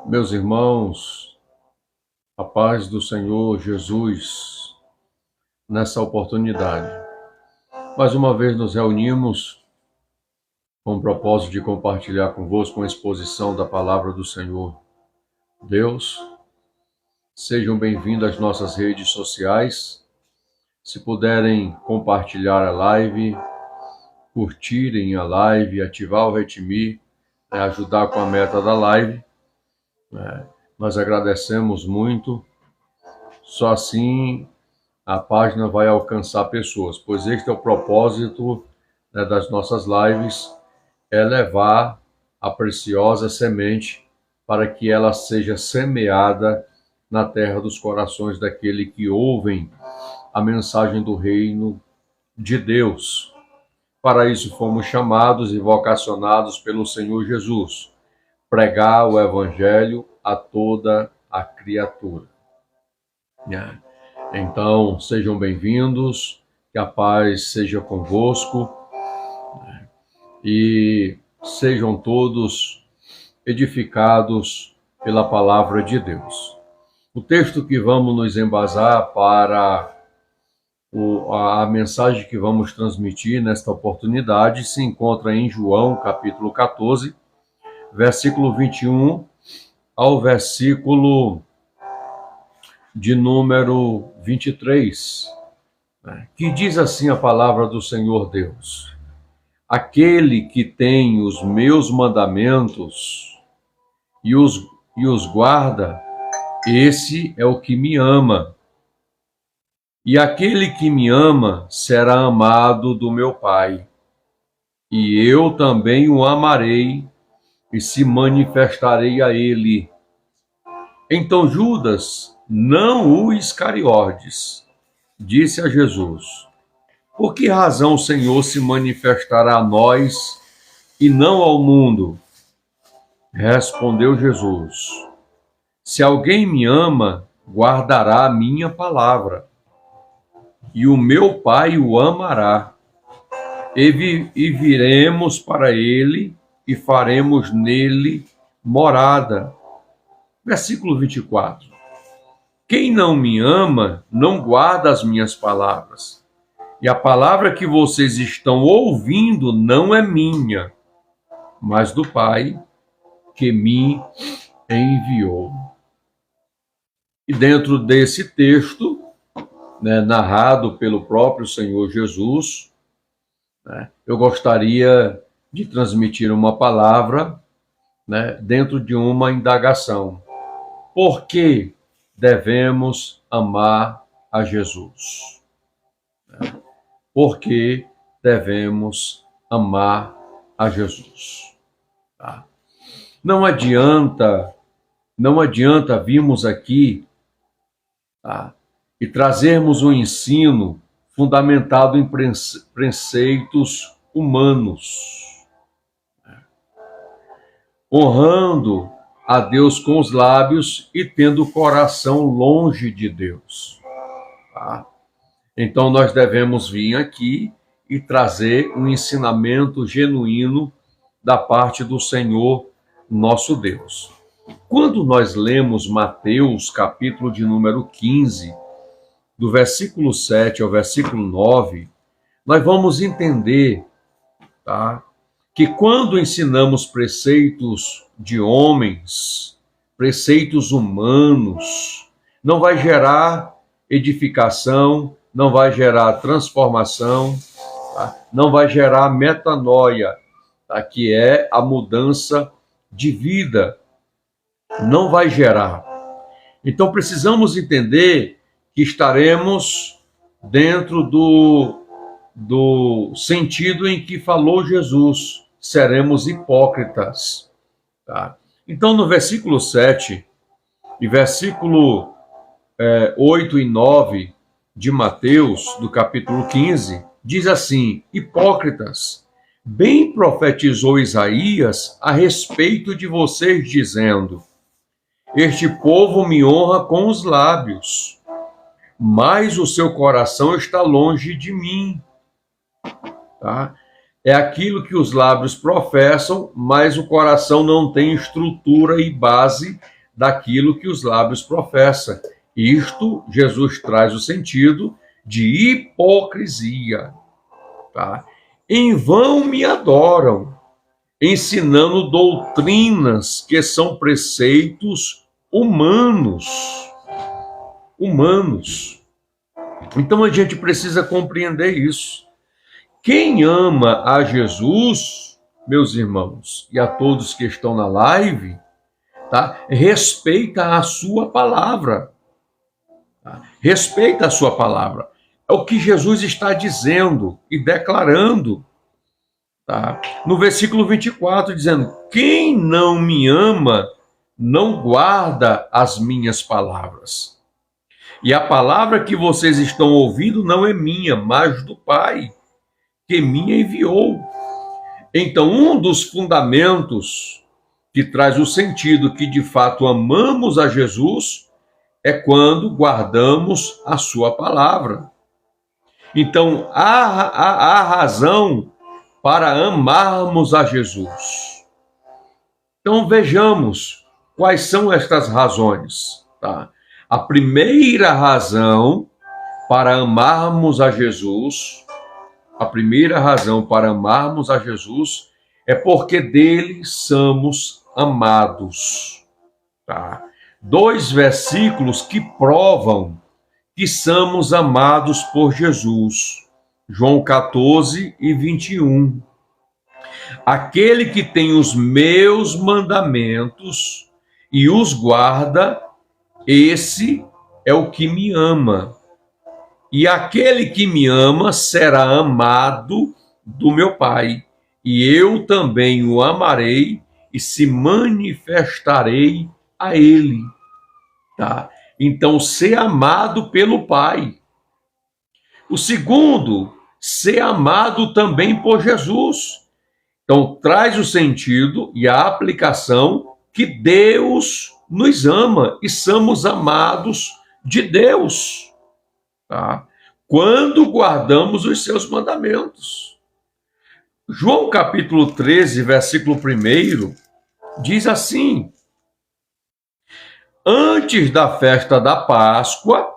Meus irmãos, a paz do Senhor Jesus, nessa oportunidade. Mais uma vez nos reunimos com o propósito de compartilhar convosco a exposição da palavra do Senhor. Deus, sejam bem-vindos às nossas redes sociais. Se puderem compartilhar a live, curtirem a live, ativar o Retimi, ajudar com a meta da live. Nós agradecemos muito. Só assim a página vai alcançar pessoas, pois este é o propósito das nossas lives, é levar a preciosa semente para que ela seja semeada na terra dos corações daquele que ouvem a mensagem do reino de Deus. Para isso fomos chamados e vocacionados pelo Senhor Jesus, pregar o Evangelho a toda a criatura. Então, sejam bem-vindos, que a paz seja convosco e sejam todos edificados pela palavra de Deus. O texto que vamos nos embasar para a mensagem que vamos transmitir nesta oportunidade se encontra em João, capítulo 14, versículo 21 ao versículo de número 23, que diz assim a palavra do Senhor Deus: aquele que tem os meus mandamentos e os guarda, esse é o que me ama. E aquele que me ama será amado do meu Pai, e eu também o amarei e se manifestarei a ele. Então Judas, não o Iscariotes, disse a Jesus: por que razão o Senhor se manifestará a nós e não ao mundo? Respondeu Jesus: se alguém me ama, guardará a minha palavra, e o meu Pai o amará, e viremos para ele e faremos nele morada. Versículo 24. Quem não me ama, não guarda as minhas palavras. E a palavra que vocês estão ouvindo não é minha, mas do Pai que me enviou. E dentro desse texto, narrado pelo próprio Senhor Jesus, eu gostaria de transmitir uma palavra dentro de uma indagação. Por que devemos amar a Jesus? Por que devemos amar a Jesus? Não adianta virmos aqui e trazermos um ensino fundamentado em preceitos humanos, honrando a Deus com os lábios e tendo o coração longe de Deus. Então nós devemos vir aqui e trazer um ensinamento genuíno da parte do Senhor nosso Deus. Quando nós lemos Mateus, capítulo de número 15, do versículo 7 ao versículo 9, nós vamos entender, que quando ensinamos preceitos de homens, preceitos humanos, não vai gerar edificação, não vai gerar transformação, não vai gerar metanoia, que é a mudança de vida. Não vai gerar. Então precisamos entender que estaremos dentro do sentido em que falou Jesus, seremos hipócritas. Então, no versículo 7 e versículo 8 e 9 de Mateus, do capítulo 15, diz assim: hipócritas, bem profetizou Isaías a respeito de vocês, dizendo: este povo me honra com os lábios, mas o seu coração está longe de mim. é aquilo que os lábios professam, mas o coração não tem estrutura e base daquilo que os lábios professam. Isto, Jesus traz o sentido de hipocrisia. Tá? Em vão me adoram, ensinando doutrinas que são preceitos humanos. Então a gente precisa compreender isso. Quem ama a Jesus, meus irmãos, e a todos que estão na live, tá? Respeita a sua palavra. Tá? Respeita a sua palavra. É o que Jesus está dizendo e declarando. Tá? No versículo 24, dizendo: quem não me ama, não guarda as minhas palavras. E a palavra que vocês estão ouvindo não é minha, mas do Pai, que me enviou. Então, um dos fundamentos que traz o sentido que de fato amamos a Jesus é quando guardamos a sua palavra. Então, há razão para amarmos a Jesus. Então, vejamos quais são estas razões. Tá? A primeira razão para amarmos a Jesus, é porque dele somos amados. Tá? 2 versículos que provam que somos amados por Jesus. João 14 e 21. Aquele que tem os meus mandamentos e os guarda, esse é o que me ama. E aquele que me ama será amado do meu Pai. E eu também o amarei e se manifestarei a ele. Tá? Então, ser amado pelo Pai. O segundo, ser amado também por Jesus. Então, traz o sentido e a aplicação que Deus nos ama e somos amados de Deus. Tá? Quando guardamos os seus mandamentos. João capítulo 13, versículo 1, diz assim: antes da festa da Páscoa,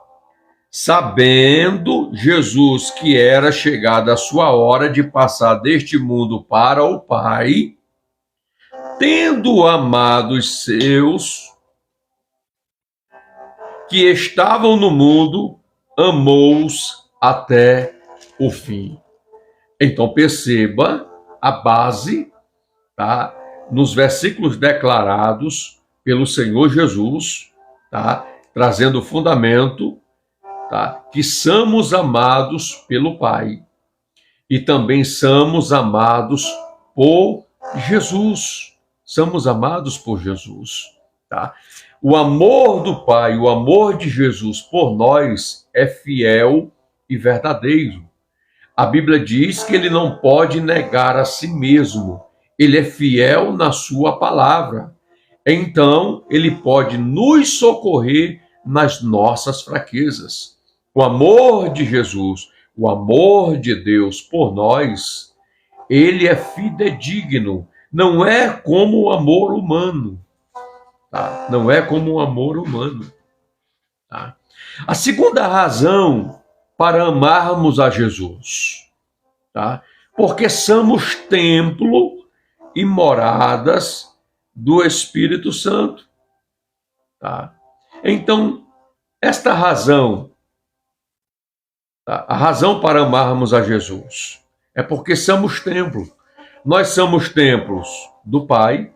sabendo Jesus que era chegada a sua hora de passar deste mundo para o Pai, tendo amado os seus que estavam no mundo, amou-os até o fim. Então perceba a base, tá? Nos versículos declarados pelo Senhor Jesus, tá? Trazendo o fundamento, tá? Que somos amados pelo Pai e também somos amados por Jesus. Somos amados por Jesus, tá? O amor do Pai, o amor de Jesus por nós é fiel e verdadeiro. A Bíblia diz que ele não pode negar a si mesmo. Ele é fiel na sua palavra. Então, ele pode nos socorrer nas nossas fraquezas. O amor de Jesus, o amor de Deus por nós, ele é fidedigno. Não é como o amor humano. Tá? Não é como o amor humano. Tá? A segunda razão para amarmos a Jesus, tá? Porque somos templo e moradas do Espírito Santo. Tá? Então, esta razão, tá? A razão para amarmos a Jesus é porque somos templo. Nós somos templos do Pai,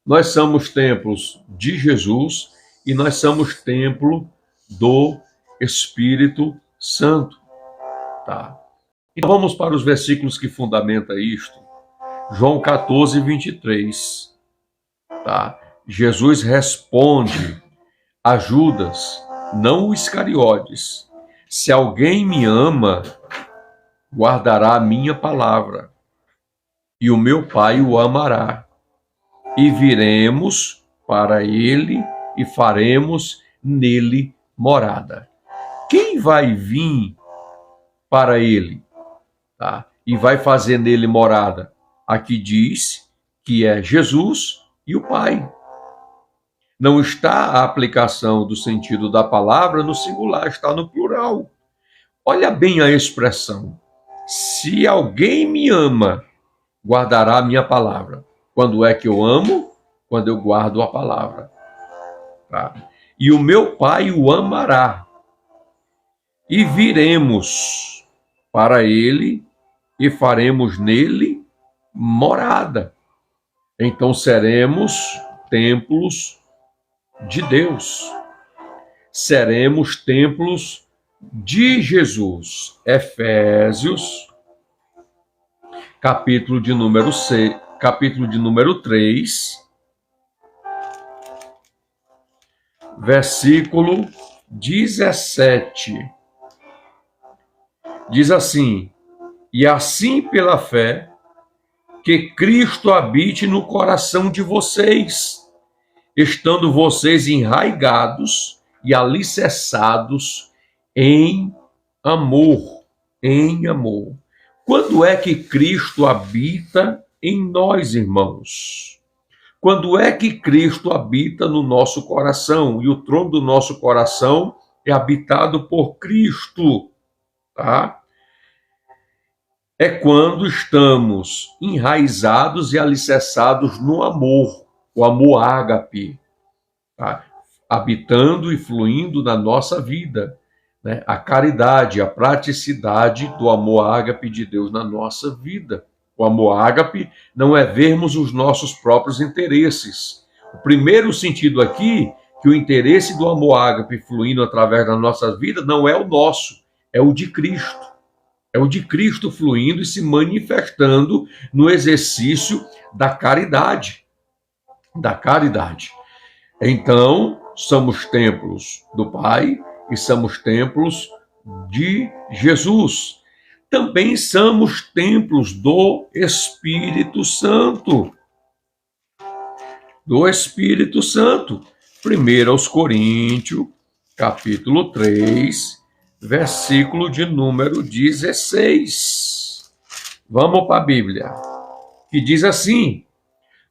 nós somos templos de Jesus e nós somos templo do Espírito Santo. Tá? Então vamos para os versículos que fundamentam isto. João 14, 23. Tá? Jesus responde a Judas, não o Iscariotes: se alguém me ama, guardará a minha palavra, e o meu Pai o amará, e viremos para ele e faremos nele morada. Quem vai vir para ele? Tá? e vai fazer nele morada. Aqui diz que é Jesus e o Pai. Não está a aplicação do sentido da palavra no singular, está no plural. Olha bem a expressão. Se alguém me ama, guardará a minha palavra. Quando é que eu amo? Quando eu guardo a palavra. Tá? E o meu Pai o amará. E viremos para ele e faremos nele morada. Então seremos templos de Deus. Seremos templos de Jesus. Efésios, capítulo de número 3, versículo 17. Diz assim: e assim pela fé, que Cristo habite no coração de vocês, estando vocês enraigados e alicerçados em amor. Em amor. Quando é que Cristo habita em nós, irmãos? Quando é que Cristo habita no nosso coração? E o trono do nosso coração é habitado por Cristo, tá? É quando estamos enraizados e alicerçados no amor, o amor ágape, tá? Habitando e fluindo na nossa vida, né? A caridade, a praticidade do amor ágape de Deus na nossa vida. O amor ágape não é vermos os nossos próprios interesses. O primeiro sentido aqui, que o interesse do amor ágape fluindo através da nossa vida não é o nosso, é o de Cristo. É o de Cristo fluindo e se manifestando no exercício da caridade. Da caridade. Então, somos templos do Pai e somos templos de Jesus. Também somos templos do Espírito Santo. Do Espírito Santo. 1 aos Coríntios, capítulo 3, versículo de número 16. Vamos para a Bíblia, que diz assim: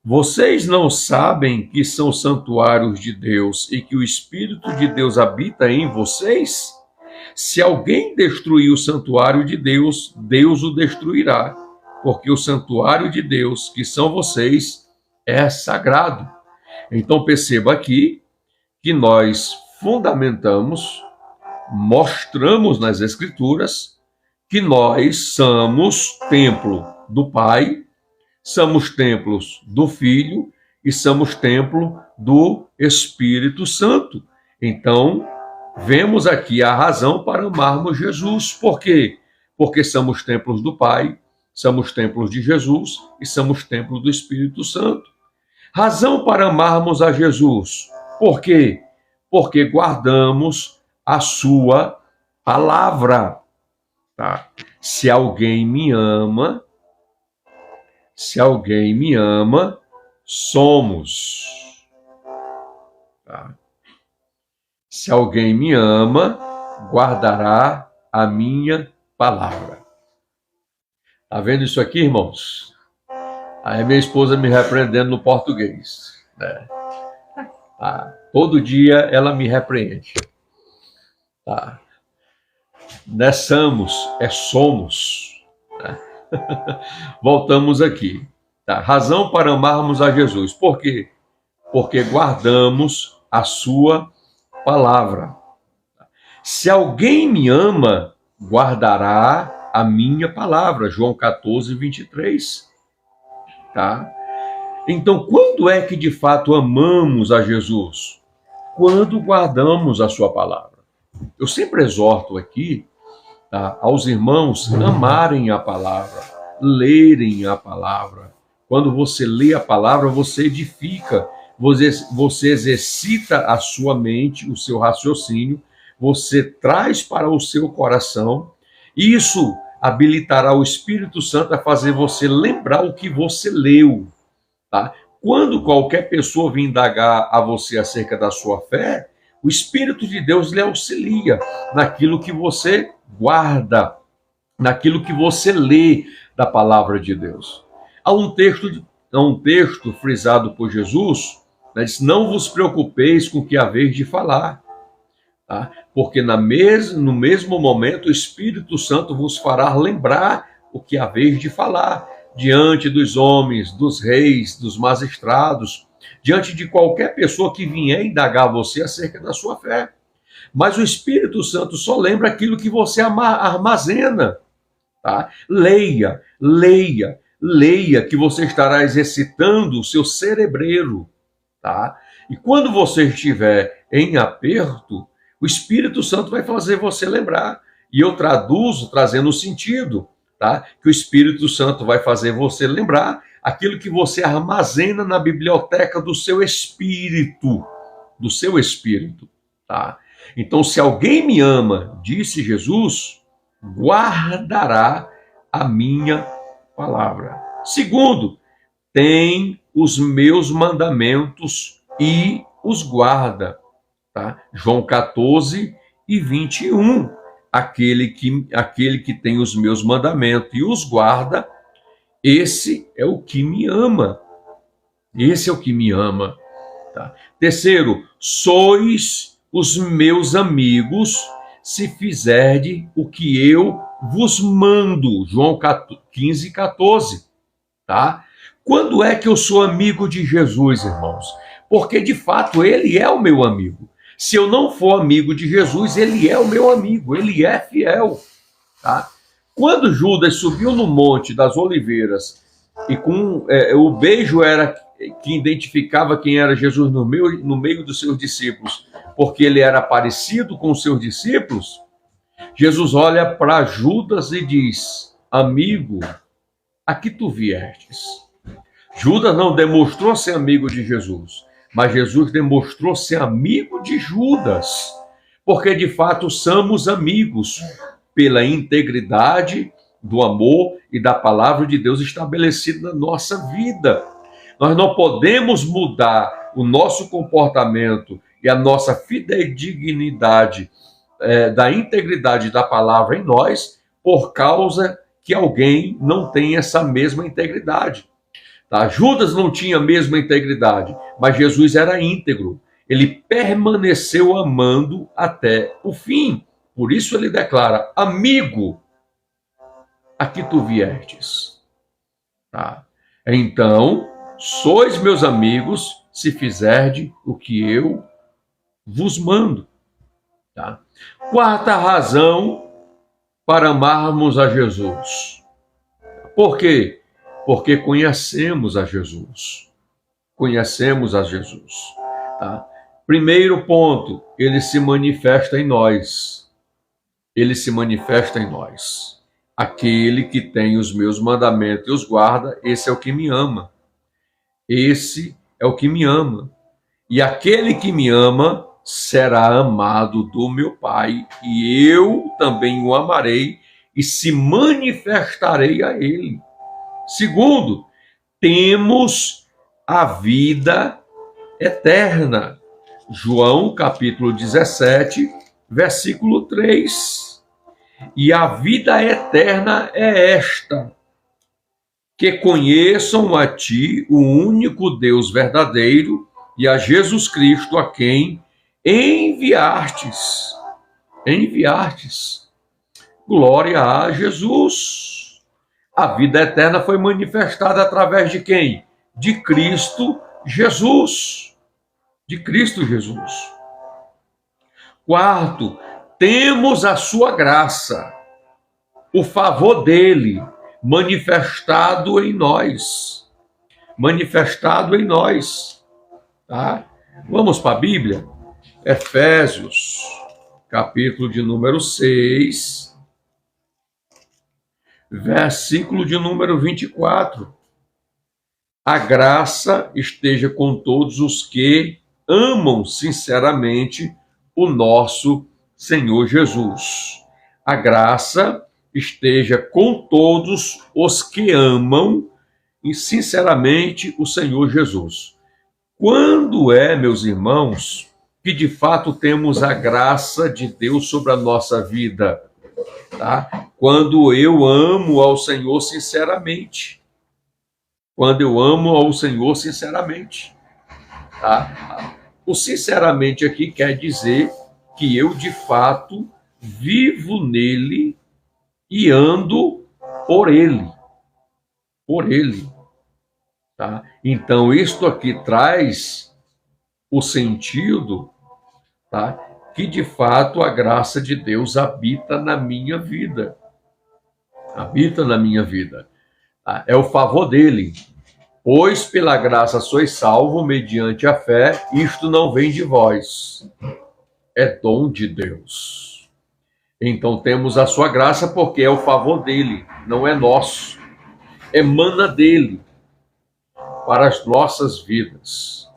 vocês não sabem que são santuários de Deus e que o Espírito de Deus habita em vocês? Se alguém destruir o santuário de Deus, Deus o destruirá, porque o santuário de Deus, que são vocês, é sagrado. Então perceba aqui que nós fundamentamos, mostramos nas Escrituras que nós somos templo do Pai, somos templos do Filho e somos templo do Espírito Santo. Então, vemos aqui a razão para amarmos Jesus. Por quê? Porque somos templos do Pai, somos templos de Jesus e somos templos do Espírito Santo. Razão para amarmos a Jesus. Por quê? Porque guardamos a sua palavra. Tá? Se alguém me ama, somos. Tá? Se alguém me ama, guardará a minha palavra. Tá vendo isso aqui, irmãos? Aí minha esposa me repreendendo no português, né? Tá? Todo dia ela me repreende. Tá? Não é somos. Né? Voltamos aqui. Tá? Razão para amarmos a Jesus. Por quê? Porque guardamos a sua palavra. Se alguém me ama, guardará a minha palavra. João 14, 23. Tá? Então, quando é que de fato amamos a Jesus? Quando guardamos a sua palavra. Eu sempre exorto aqui, tá, aos irmãos amarem a palavra, lerem a palavra. Quando você lê a palavra, você edifica, você exercita a sua mente, o seu raciocínio, você traz para o seu coração. Isso habilitará o Espírito Santo a fazer você lembrar o que você leu. Tá? Quando qualquer pessoa vir indagar a você acerca da sua fé, o Espírito de Deus lhe auxilia naquilo que você guarda, naquilo que você lê, da palavra de Deus. Há um texto frisado por Jesus, né, diz: não vos preocupeis com o que haveis de falar, tá? Porque no mesmo momento o Espírito Santo vos fará lembrar o que haveis de falar diante dos homens, dos reis, dos magistrados, diante de qualquer pessoa que vier indagar você acerca da sua fé. Mas o Espírito Santo só lembra aquilo que você armazena. Tá? Leia, leia, leia, que você estará exercitando o seu cerebreiro. Tá? E quando você estiver em aperto, o Espírito Santo vai fazer você lembrar. E eu traduzo trazendo o sentido, tá? Que o Espírito Santo vai fazer você lembrar aquilo que você armazena na biblioteca do seu espírito. Do seu espírito. Tá? Então, se alguém me ama, disse Jesus, guardará a minha palavra. Segundo, tem os meus mandamentos e os guarda. Tá? João 14 e 21. Aquele que tem os meus mandamentos e os guarda, esse é o que me ama. Esse é o que me ama. Tá? Terceiro, sois os meus amigos se fizerdes o que eu vos mando. João 15, 14. Tá? Quando é que eu sou amigo de Jesus, irmãos? Porque, de fato, ele é o meu amigo. Se eu não for amigo de Jesus, ele é o meu amigo, ele é fiel. Tá? Quando Judas subiu no Monte das Oliveiras e com o beijo era que identificava quem era Jesus no meio dos seus discípulos, porque ele era parecido com os seus discípulos, Jesus olha para Judas e diz: amigo, a que tu viestes? Judas não demonstrou ser amigo de Jesus, mas Jesus demonstrou ser amigo de Judas, porque de fato somos amigos pela integridade do amor e da palavra de Deus estabelecida na nossa vida. Nós não podemos mudar o nosso comportamento e a nossa fidedignidade da integridade da palavra em nós por causa que alguém não tem essa mesma integridade. Tá? Judas não tinha a mesma integridade, mas Jesus era íntegro. Ele permaneceu amando até o fim. Por isso ele declara: amigo, a que tu viestes? Tá? Então, sois meus amigos se fizerdes o que eu vos mando. Tá? Quarta razão para amarmos a Jesus. Por quê? Porque conhecemos a Jesus. Conhecemos a Jesus. Tá? Primeiro ponto, ele se manifesta em nós. Ele se manifesta em nós. Aquele que tem os meus mandamentos e os guarda, esse é o que me ama. Esse é o que me ama. E aquele que me ama será amado do meu Pai, e eu também o amarei e se manifestarei a ele. Segundo, temos a vida eterna. João capítulo 17, versículo 3. E a vida eterna é esta: que conheçam a ti, o único Deus verdadeiro, e a Jesus Cristo, a quem enviastes. Enviastes. Glória a Jesus. A vida eterna foi manifestada através de quem? De Cristo Jesus. De Cristo Jesus. Quarto, temos a sua graça, o favor dele, manifestado em nós. Manifestado em nós. Tá? Vamos para a Bíblia? Efésios, capítulo de número 6, versículo de número 24. A graça esteja com todos os que amam sinceramente o nosso Senhor Jesus. A graça esteja com todos os que amam sinceramente o Senhor Jesus. Quando meus irmãos, que de fato temos a graça de Deus sobre a nossa vida? tá? Quando eu amo ao Senhor sinceramente. Quando eu amo ao Senhor sinceramente. Tá? O sinceramente aqui quer dizer que eu, de fato, vivo nele e ando por ele. Por ele. Tá? Então, isto aqui traz o sentido, tá? Que, de fato, a graça de Deus habita na minha vida. Habita na minha vida. Tá? É o favor dele. Pois pela graça sois salvos mediante a fé, isto não vem de vós. É dom de Deus. Então temos a sua graça porque é o favor dele, não é nosso. Emana dele para as nossas vidas.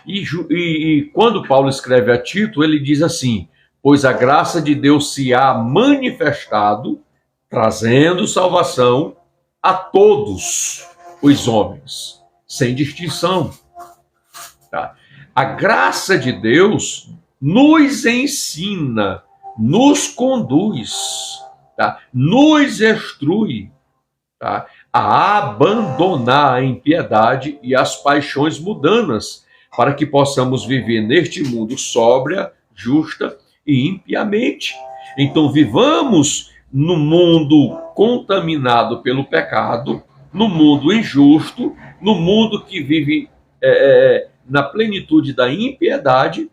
E quando Paulo escreve a Tito, ele diz assim: pois a graça de Deus se há manifestado, trazendo salvação a todos os homens, sem distinção. Tá? A graça de Deus nos ensina, nos conduz, tá? Nos instrui, tá? A abandonar a impiedade e as paixões mundanas, para que possamos viver neste mundo sóbria, justa e impiamente. Então, vivamos no mundo contaminado pelo pecado, no mundo injusto, no mundo que vive na plenitude da impiedade,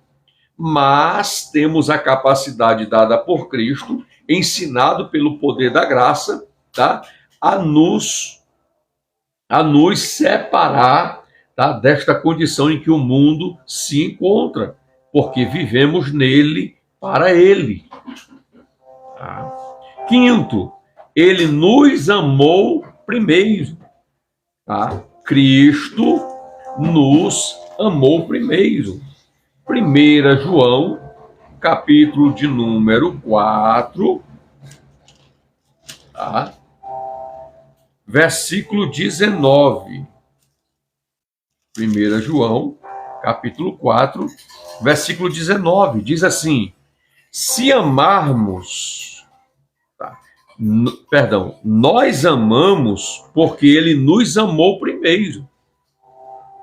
mas temos a capacidade dada por Cristo, ensinado pelo poder da graça, tá? a nos separar, tá? Desta condição em que o mundo se encontra, porque vivemos nele, para ele. Tá? Quinto, ele nos amou primeiro. Tá? Cristo nos amou primeiro. 1 João, capítulo de número 4, tá? Versículo 19. 1 João, capítulo 4, versículo 19, diz assim: se amarmos, tá? Nós amamos porque ele nos amou primeiro.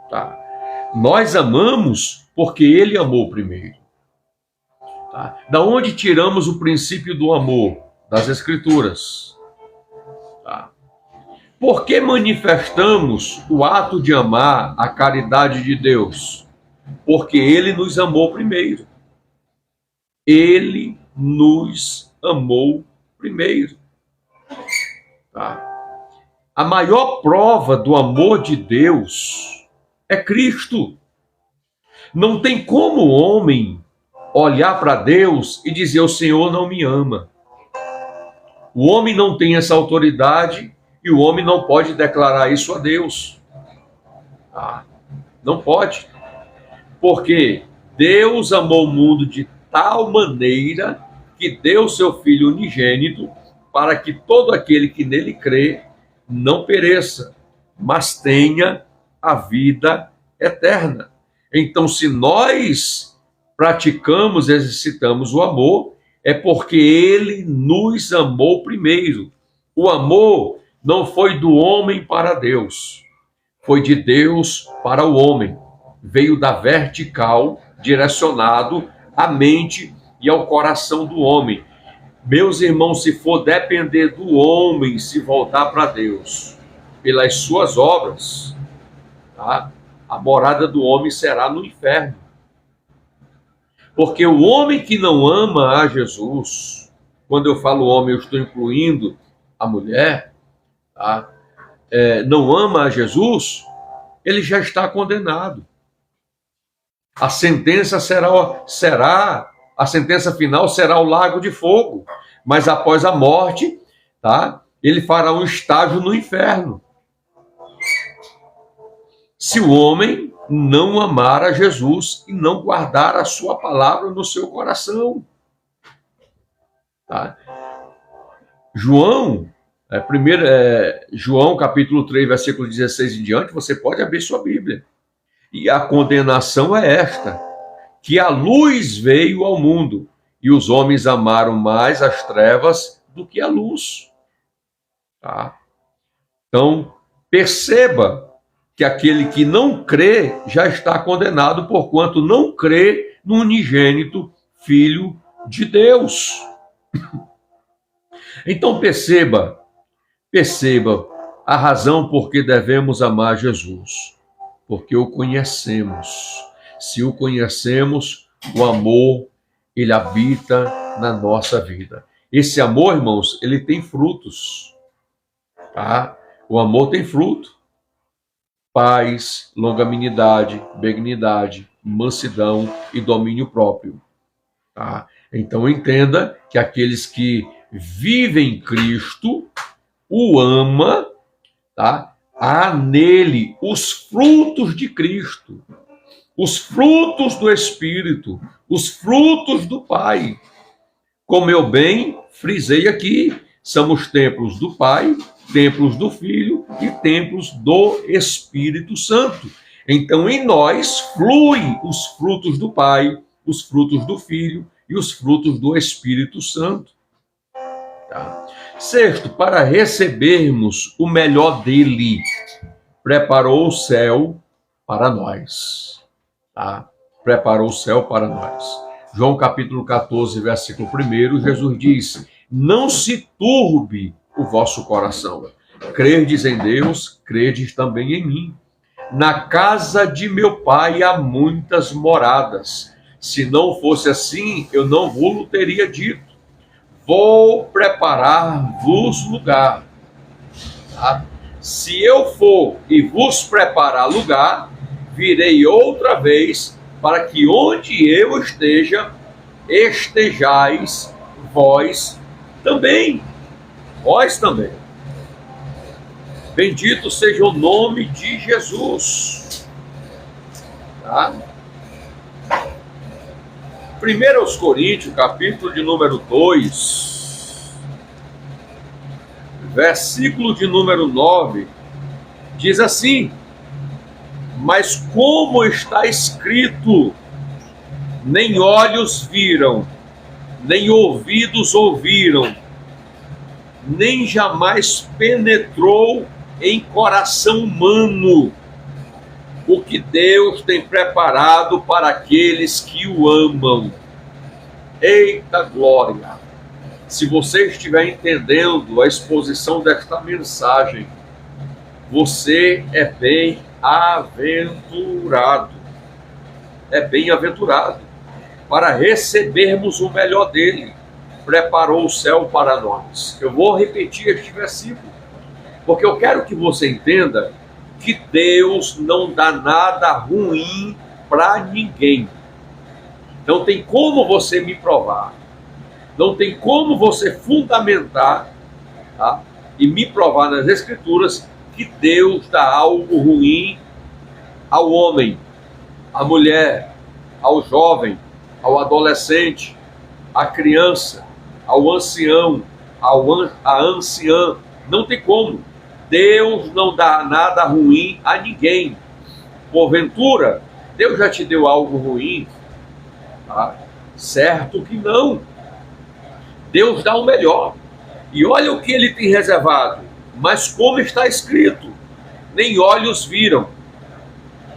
Tá? Nós amamos porque ele amou primeiro. Tá? Da onde tiramos o princípio do amor? Das Escrituras. Tá? Por que manifestamos o ato de amar a caridade de Deus? Porque ele nos amou primeiro. Ele nos amou primeiro. Tá? A maior prova do amor de Deus é Cristo. Não tem como o homem olhar para Deus e dizer: o Senhor não me ama. O homem não tem essa autoridade e o homem não pode declarar isso a Deus. Não pode. Porque Deus amou o mundo de tal maneira que deu seu Filho unigênito para que todo aquele que nele crê não pereça, mas tenha a vida eterna. Então, se nós praticamos, exercitamos o amor, é porque ele nos amou primeiro. O amor não foi do homem para Deus, foi de Deus para o homem. Veio da vertical, direcionado à mente e ao coração do homem. Meus irmãos, se for depender do homem se voltar para Deus pelas suas obras, tá? A morada do homem será no inferno. Porque o homem que não ama a Jesus, quando eu falo homem, eu estou incluindo a mulher, tá? Não ama a Jesus, ele já está condenado. A sentença a sentença final será o lago de fogo, mas após a morte, tá? Ele fará um estágio no inferno. Se o homem não amar a Jesus e não guardar a sua palavra no seu coração. Tá? João, João capítulo 3, versículo 16 em diante, você pode abrir sua Bíblia. E a condenação é esta, que a luz veio ao mundo, e os homens amaram mais as trevas do que a luz. Tá? Então, perceba que aquele que não crê já está condenado, porquanto não crê no unigênito Filho de Deus. Então perceba a razão por que devemos amar Jesus. Porque o conhecemos. Se o conhecemos, o amor, ele habita na nossa vida. Esse amor, irmãos, ele tem frutos. Tá? O amor tem fruto. Paz, longanimidade, benignidade, mansidão e domínio próprio. Tá? Então entenda que aqueles que vivem Cristo o ama, tá? Há nele os frutos de Cristo, os frutos do Espírito, os frutos do Pai. Como eu bem frisei aqui, somos templos do Pai, templos do Filho e templos do Espírito Santo. Então, em nós fluem os frutos do Pai, os frutos do Filho e os frutos do Espírito Santo. Tá? Sexto, para recebermos o melhor dele, preparou o céu para nós. Tá? Preparou o céu para nós. João capítulo 14, versículo 1, Jesus diz: não se turbe o vosso coração. Credes em Deus, credes também em mim. Na casa de meu pai há muitas moradas. Se não fosse assim, eu não vos teria dito. Vou preparar-vos lugar. Tá? Se eu for e vos preparar lugar, virei outra vez, para que onde eu esteja, estejais vós também. Vós também. Bendito seja o nome de Jesus. Tá? 1 Coríntios, capítulo de número 2, versículo de número 9, diz assim: mas como está escrito, nem olhos viram, nem ouvidos ouviram, nem jamais penetrou em coração humano o que Deus tem preparado para aqueles que o amam. Eita glória! Se você estiver entendendo a exposição desta mensagem, você é bem-aventurado. É bem-aventurado. Para recebermos o melhor dele, preparou o céu para nós. Eu vou repetir este versículo, porque eu quero que você entenda que Deus não dá nada ruim para ninguém. Não tem como você me provar, não tem como você fundamentar, tá? E me provar nas Escrituras que Deus dá algo ruim ao homem, à mulher, ao jovem, ao adolescente, à criança, ao ancião, à anciã. Não tem como. Deus não dá nada ruim a ninguém. Porventura, Deus já te deu algo ruim? Tá? Certo que não. Deus dá o melhor. E olha o que ele tem reservado. Mas como está escrito, nem olhos viram,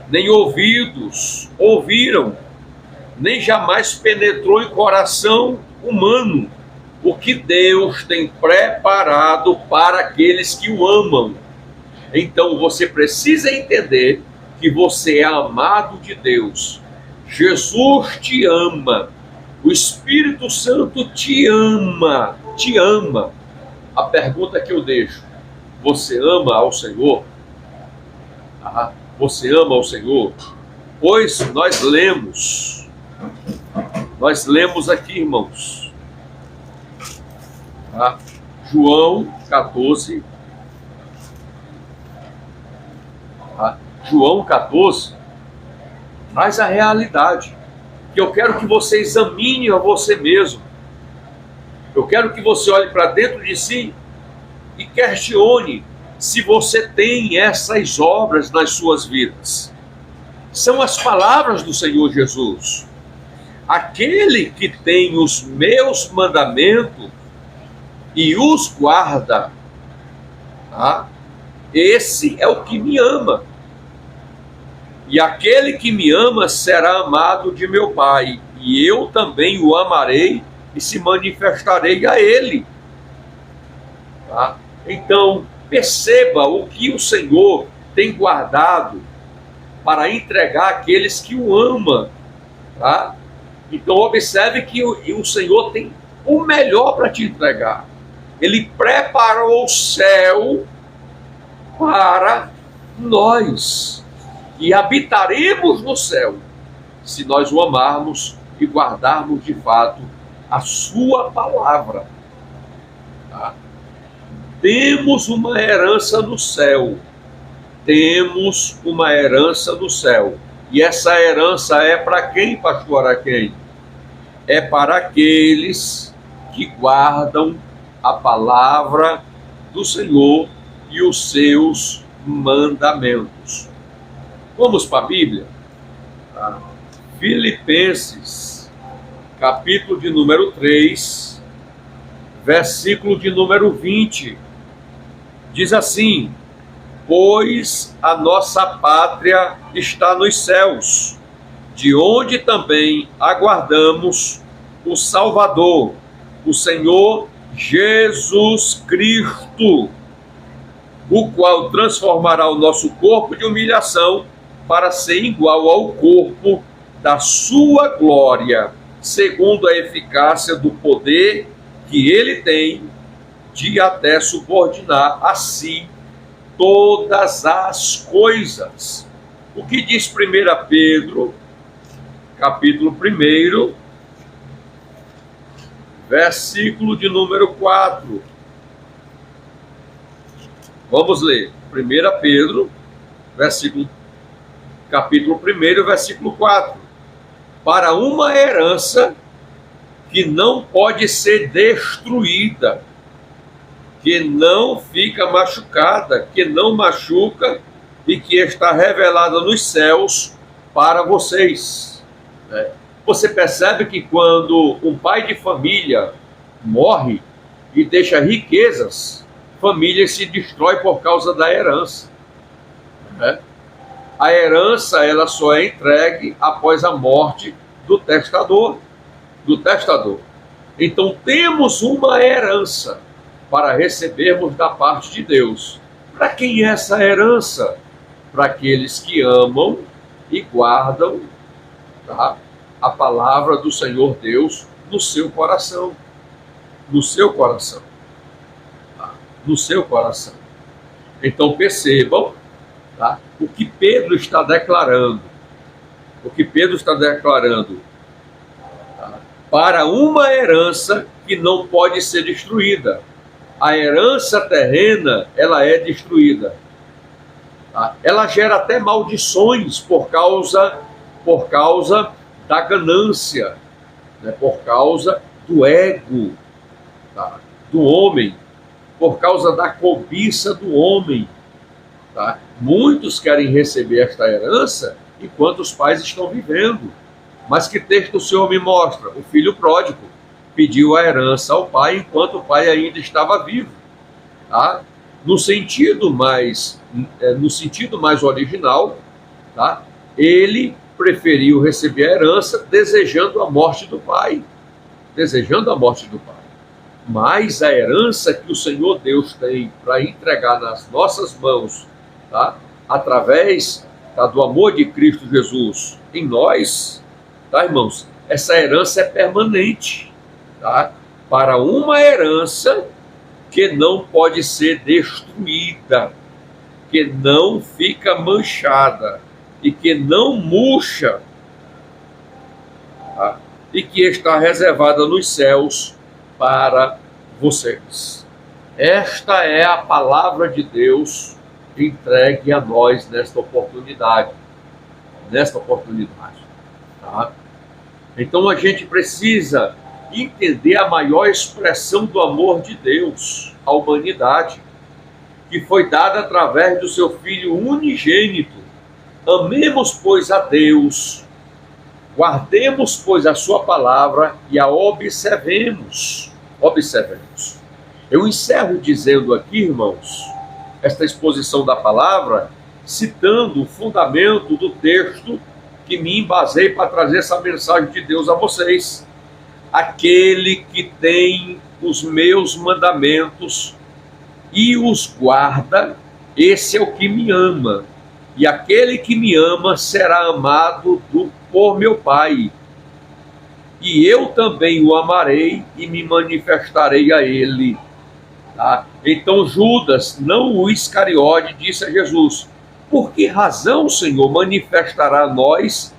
nem ouvidos ouviram, nem jamais penetrou em coração humano o que Deus tem preparado para aqueles que o amam. Então você precisa entender que você é amado de Deus. Jesus te ama. O Espírito Santo te ama. Te ama. A pergunta que eu deixo: você ama ao Senhor? Ah, você ama ao Senhor? Pois nós lemos aqui, irmãos, tá? João 14, tá? João 14 traz a realidade, que eu quero que você examine a você mesmo. Eu quero que você olhe para dentro de si e questione se você tem essas obras nas suas vidas. São as palavras do Senhor Jesus. aquele que tem os meus mandamentos e os guarda, tá? Esse é o que me ama. E aquele que me ama será amado de meu Pai, e eu também o amarei e se manifestarei a ele. Tá? Então, perceba o que o Senhor tem guardado para entregar àqueles que o amam. Tá? Então, observe que o Senhor tem o melhor para te entregar. Ele preparou o céu para nós. E habitaremos no céu, se nós o amarmos e guardarmos de fato a sua palavra. Tá? Temos uma herança no céu. Temos uma herança no céu. E essa herança é para quem, pastor Araquém? É para aqueles que guardam a palavra do Senhor e os seus mandamentos. Vamos para a Bíblia? Tá? Filipenses, capítulo de número 3, versículo de número 20. Diz assim: pois a nossa pátria está nos céus, de onde também aguardamos o Salvador, o Senhor Jesus Cristo, o qual transformará o nosso corpo de humilhação para ser igual ao corpo da sua glória, segundo a eficácia do poder que ele tem de até subordinar a si todas as coisas. O que diz 1 Pedro, capítulo 1, versículo de número 4. Vamos ler. 1 Pedro, capítulo 1, versículo 4. Para uma herança que não pode ser destruída, que não fica machucada, que não machuca e que está revelada nos céus para vocês. Você percebe que quando um pai de família morre e deixa riquezas, família se destrói por causa da herança. A herança ela só é entregue após a morte do testador. Então temos uma herança para recebermos da parte de Deus. Para quem é essa herança? Para aqueles que amam e guardam, tá, a palavra do Senhor Deus no seu coração. No seu coração. Tá? No seu coração. Então percebam, tá, o que Pedro está declarando. O que Pedro está declarando. Tá? Para uma herança que não pode ser destruída. A herança terrena, ela é destruída. Tá? Ela gera até maldições por causa da ganância, né? Por causa do ego, tá, do homem, por causa da cobiça do homem. Tá? Muitos querem receber esta herança enquanto os pais estão vivendo. Mas que texto o Senhor me mostra? O filho pródigo pediu a herança ao pai enquanto o pai ainda estava vivo. Tá? No sentido mais original, tá? Ele preferiu receber a herança desejando a morte do pai. Mas a herança que o Senhor Deus tem para entregar nas nossas mãos, tá? Através, tá, do amor de Cristo Jesus em nós, tá, irmãos? Essa herança é permanente. Tá? Para uma herança que não pode ser destruída, que não fica manchada e que não murcha, tá? E que está reservada nos céus para vocês. Esta é a palavra de Deus entregue a nós nesta oportunidade. Tá? Então a gente precisa entender a maior expressão do amor de Deus à humanidade, que foi dada através do seu Filho unigênito. Amemos, pois, a Deus, Guardemos, pois, a sua palavra e a observemos. Observemos. Eu encerro dizendo aqui, irmãos, esta exposição da palavra, citando o fundamento do texto que me embasei para trazer essa mensagem de Deus a vocês. Aquele que tem os meus mandamentos e os guarda, esse é o que me ama. E aquele que me ama será amado por meu Pai. E eu também o amarei e me manifestarei a ele. Tá? Então Judas, não o Iscariote, disse a Jesus: por que razão o Senhor manifestará a nós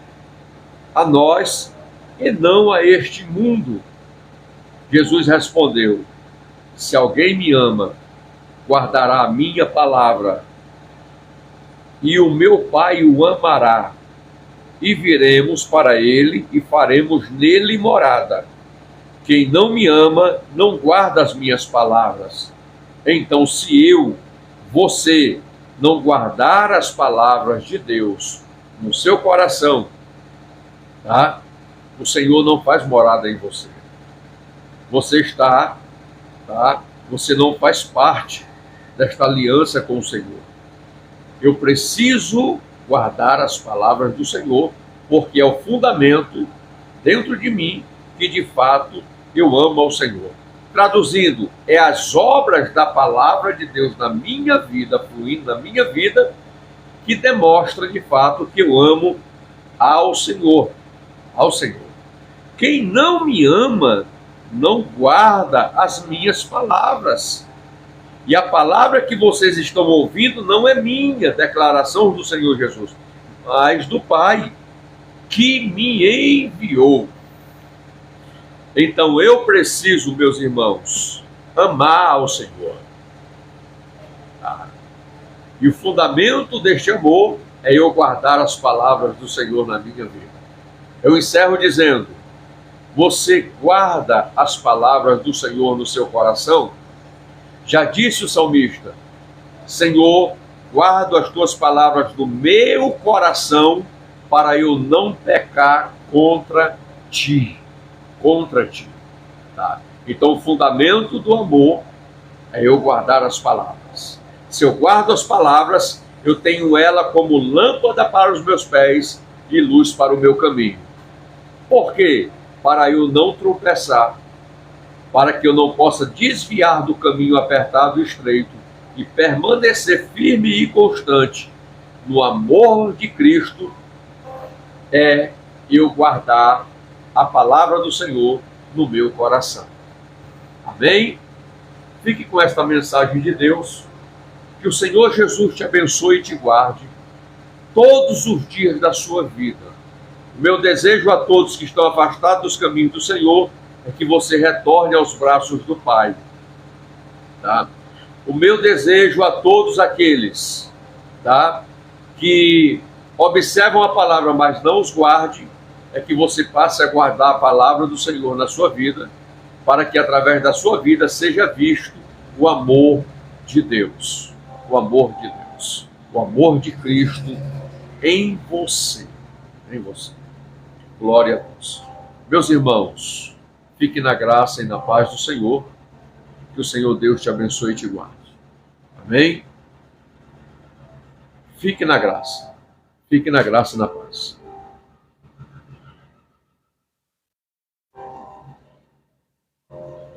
e não a este mundo? Jesus respondeu: se alguém me ama, guardará a minha palavra, e o meu Pai o amará, e viremos para ele e faremos nele morada. Quem não me ama, não guarda as minhas palavras. Então, se você, não guardar as palavras de Deus no seu coração, tá? O Senhor não faz morada em você. Você você não faz parte desta aliança com o Senhor. Eu preciso guardar as palavras do Senhor, porque é o fundamento dentro de mim que de fato eu amo ao Senhor. Traduzindo, é as obras da palavra de Deus na minha vida, fluindo na minha vida, que demonstra de fato que eu amo ao Senhor. Ao Senhor. Quem não me ama, não guarda as minhas palavras. E a palavra que vocês estão ouvindo não é minha, declaração do Senhor Jesus, mas do Pai, que me enviou. Então eu preciso, meus irmãos, amar ao Senhor. E o fundamento deste amor é eu guardar as palavras do Senhor na minha vida. Eu encerro dizendo: você guarda as palavras do Senhor no seu coração? Já disse o salmista: Senhor, guardo as tuas palavras no meu coração para eu não pecar contra ti. Contra ti. Tá? Então o fundamento do amor é eu guardar as palavras. Se eu guardo as palavras, eu tenho ela como lâmpada para os meus pés e luz para o meu caminho. Por quê? Para eu não tropeçar, para que eu não possa desviar do caminho apertado e estreito e permanecer firme e constante no amor de Cristo, é eu guardar a palavra do Senhor no meu coração. Amém? Fique com esta mensagem de Deus. Que o Senhor Jesus te abençoe e te guarde todos os dias da sua vida. O meu desejo a todos que estão afastados dos caminhos do Senhor é que você retorne aos braços do Pai. Tá? O meu desejo a todos aqueles, tá, que observam a palavra, mas não os guarde, é que você passe a guardar a palavra do Senhor na sua vida, para que através da sua vida seja visto o amor de Deus. O amor de Deus. O amor de Cristo em você. Em você. Glória a Deus. Meus irmãos, fique na graça e na paz do Senhor. Que o Senhor Deus te abençoe e te guarde. Amém? Fique na graça. Fique na graça e na paz.